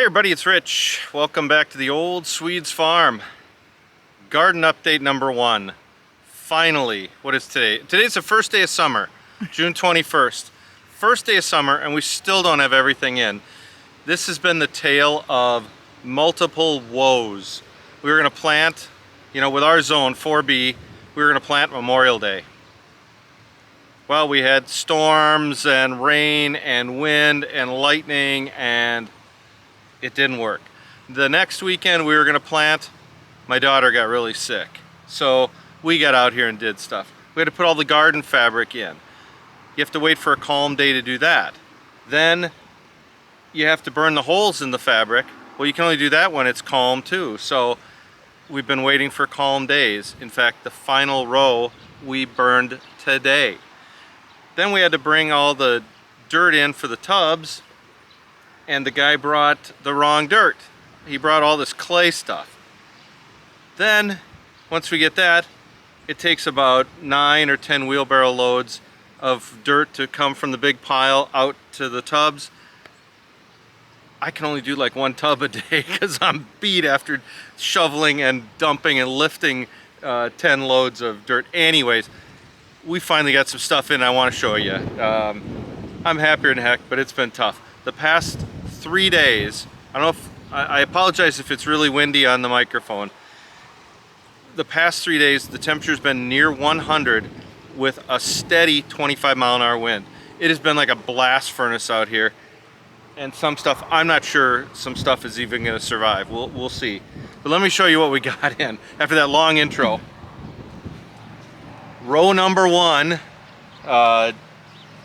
everybody, it's Rich. Welcome back to the old Swedes farm. Garden update number 1. Finally, what is today? Today's the first day of summer, June 21st. First day of summer, and we still don't have everything in. This has been the tale of multiple woes. We were going to plant, with our zone 4B, we were going to plant Memorial Day. Well, we had storms and rain and wind and lightning, and it didn't work. The next weekend we were going to plant, my daughter got really sick. So we got out here and did stuff. We had to put all the garden fabric in. You have to wait for a calm day to do that. Then you have to burn the holes in the fabric. Well, you can only do that when it's calm too. So we've been waiting for calm days. In fact, the final row we burned today. Then we had to bring all the dirt in for the tubs, and the guy brought the wrong dirt. He brought all this clay stuff. Then, once we get that, it takes about 9 or 10 wheelbarrow loads of dirt to come from the big pile out to the tubs. I can only do like 1 tub a day because I'm beat after shoveling and dumping and lifting 10 loads of dirt. Anyways, we finally got some stuff in I want to show you. I'm happier than heck, but it's been tough. The past 3 days, I apologize if it's really windy on the microphone. The past 3 days, the temperature's been near 100 with a steady 25-mile-an-hour wind. It has been like a blast furnace out here. And some stuff, I'm not sure some stuff is even going to survive. We'll see. But let me show you what we got in after that long intro. Row number 1,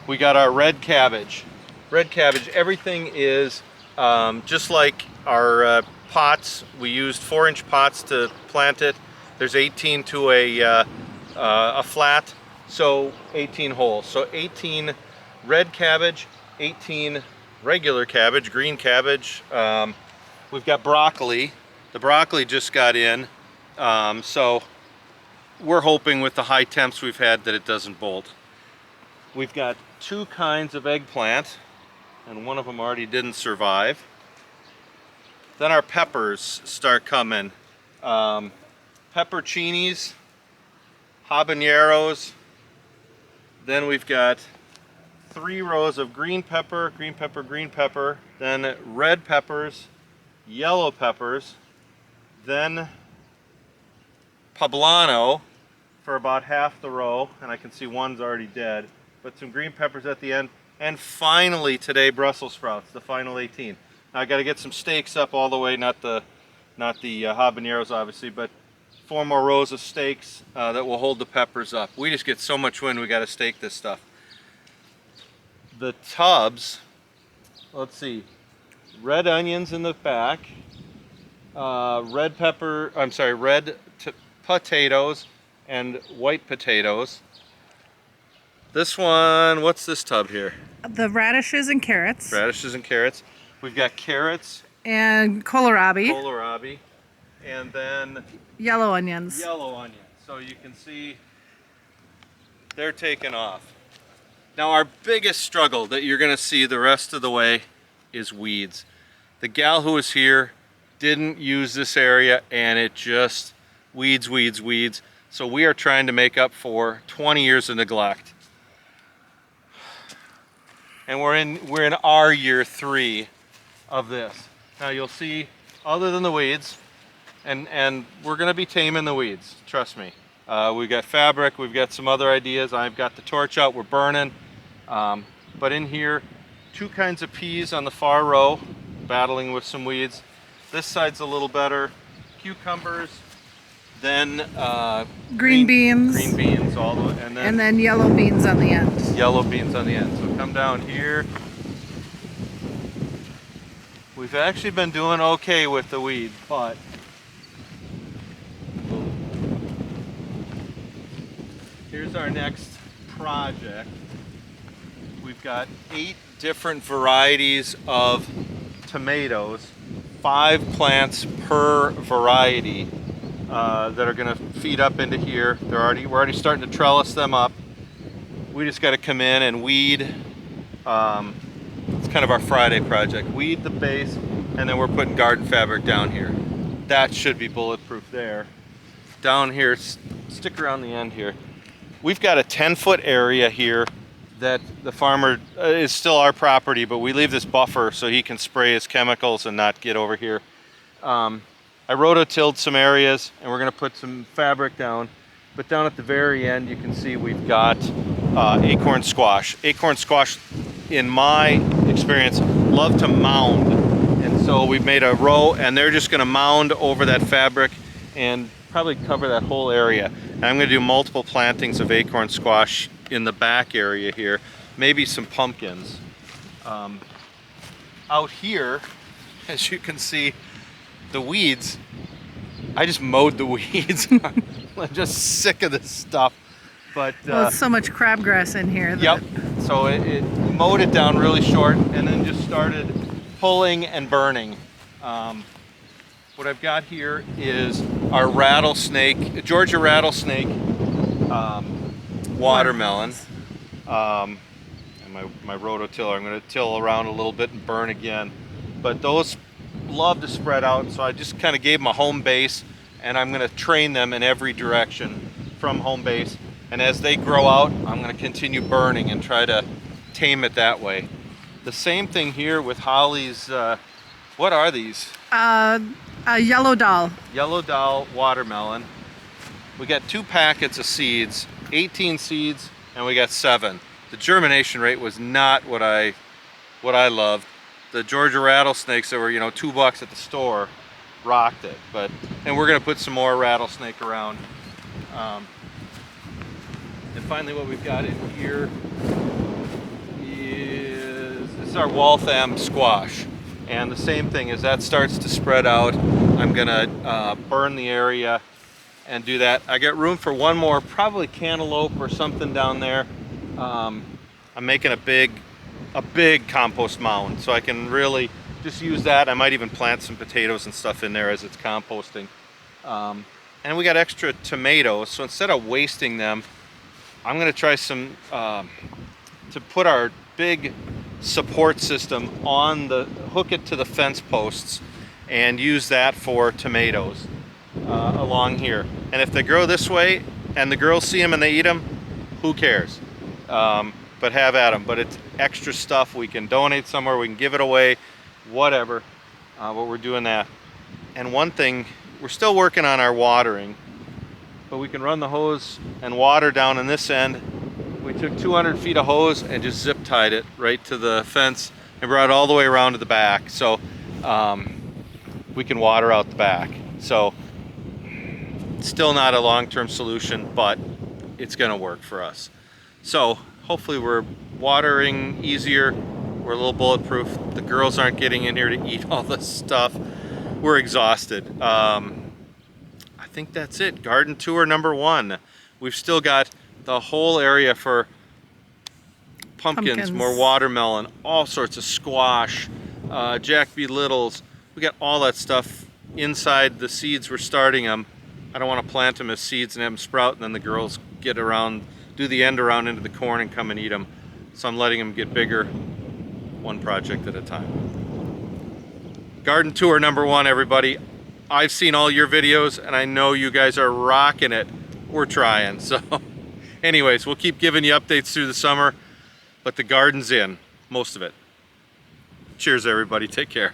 we got our red cabbage. Red cabbage, everything is just like our pots. We used 4-inch pots to plant it. There's 18 to a flat, so 18 holes. So 18 red cabbage, 18 regular cabbage, green cabbage. We've got broccoli. The broccoli just got in, so we're hoping with the high temps we've had that it doesn't bolt. We've got 2 kinds of eggplant, and one of them already didn't survive. Then our peppers start coming. Pepperoncinis, habaneros. Then we've got 3 rows of green pepper, green pepper, green pepper. Then red peppers, yellow peppers. Then poblano for about half the row, and I can see one's already dead. But some green peppers at the end. And finally today, Brussels sprouts, the final 18. Now I got to get some stakes up all the way, not the habaneros obviously, but 4 more rows of stakes that will hold the peppers up. We just get so much wind, we got to stake this stuff. The tubs, let's see, red onions in the back, red potatoes and white potatoes. This one, what's this tub here? The radishes and carrots. Radishes and carrots. We've got carrots. And kohlrabi. Kohlrabi. And then yellow onions. Yellow onions. So you can see they're taking off. Now our biggest struggle that you're going to see the rest of the way is weeds. The gal who was here didn't use this area, and it just weeds, weeds, weeds. So we are trying to make up for 20 years of neglect. And we're in our year 3 of this. Now you'll see, other than the weeds, and we're going to be taming the weeds, trust me. We've got fabric, we've got some other ideas. I've got the torch out, we're burning. But in here, 2 kinds of peas on the far row, battling with some weeds. This side's a little better. Cucumbers, then green beans. Green beans all the way, and then yellow beans on the end. Yellow beans on the end. So come down here. We've actually been doing okay with the weeds, but here's our next project. We've got 8 different varieties of tomatoes, 5 plants per variety that are going to feed up into here. We're already starting to trellis them up. We just got to come in and weed. It's kind of our Friday project. Weed the base, and then we're putting garden fabric down here. That should be bulletproof there. Down here, stick around the end here. We've got a 10-foot area here that the farmer is still our property, but we leave this buffer so he can spray his chemicals and not get over here. I rototilled some areas, and we're going to put some fabric down. But down at the very end, you can see we've got acorn squash. Acorn squash, in my experience, love to mound. And so we've made a row, and they're just going to mound over that fabric and probably cover that whole area. And I'm going to do multiple plantings of acorn squash in the back area here, maybe some pumpkins. Out here, as you can see, the weeds, I just mowed the weeds. I'm just sick of this stuff. But well, it's so much crabgrass in here. Yep. So it mowed it down really short and then just started pulling and burning. What I've got here is our rattlesnake, Georgia rattlesnake watermelon. And my rototiller, I'm going to till around a little bit and burn again. But those love to spread out, so I just kind of gave them a home base, and I'm going to train them in every direction from home base. And as they grow out, I'm going to continue burning and try to tame it that way. The same thing here with Holly's, what are these? A yellow doll. Yellow Doll watermelon. We got 2 packets of seeds, 18 seeds, and we got 7. The germination rate was not what I loved. The Georgia rattlesnakes that were, you know, $2 at the store rocked it. And we're gonna put some more rattlesnake around. And finally, what we've got in here is this is our Waltham squash. And the same thing, as that starts to spread out, I'm gonna burn the area and do that. I got room for one more, probably cantaloupe or something down there. I'm making a big compost mound, so I can really just use that. I might even plant some potatoes and stuff in there as it's composting. And we got extra tomatoes, so instead of wasting them, I'm gonna try some, to put our big support system on hook it to the fence posts and use that for tomatoes along here. And if they grow this way and the girls see them and they eat them, who cares? But have at them. But it's extra stuff. We can donate somewhere, we can give it away, whatever. But we're doing that. And one thing, we're still working on our watering, but we can run the hose and water down in this end. We took 200 feet of hose and just zip tied it right to the fence and brought it all the way around to the back. So we can water out the back. So still not a long-term solution, but it's gonna work for us. So hopefully we're watering easier. We're a little bulletproof. The girls aren't getting in here to eat all this stuff. We're exhausted. I think that's it. Garden tour number 1. We've still got the whole area for pumpkins, more watermelon, all sorts of squash, Jack B. Littles. We got all that stuff inside the seeds. We're starting them. I don't want to plant them as seeds and have them sprout, and then the girls get around, do the end around into the corn and come and eat them. So I'm letting them get bigger, one project at a time. Garden tour number 1, everybody. I've seen all your videos and I know you guys are rocking it. We're trying. So anyways, we'll keep giving you updates through the summer, but the garden's in, most of it. Cheers, everybody. Take care.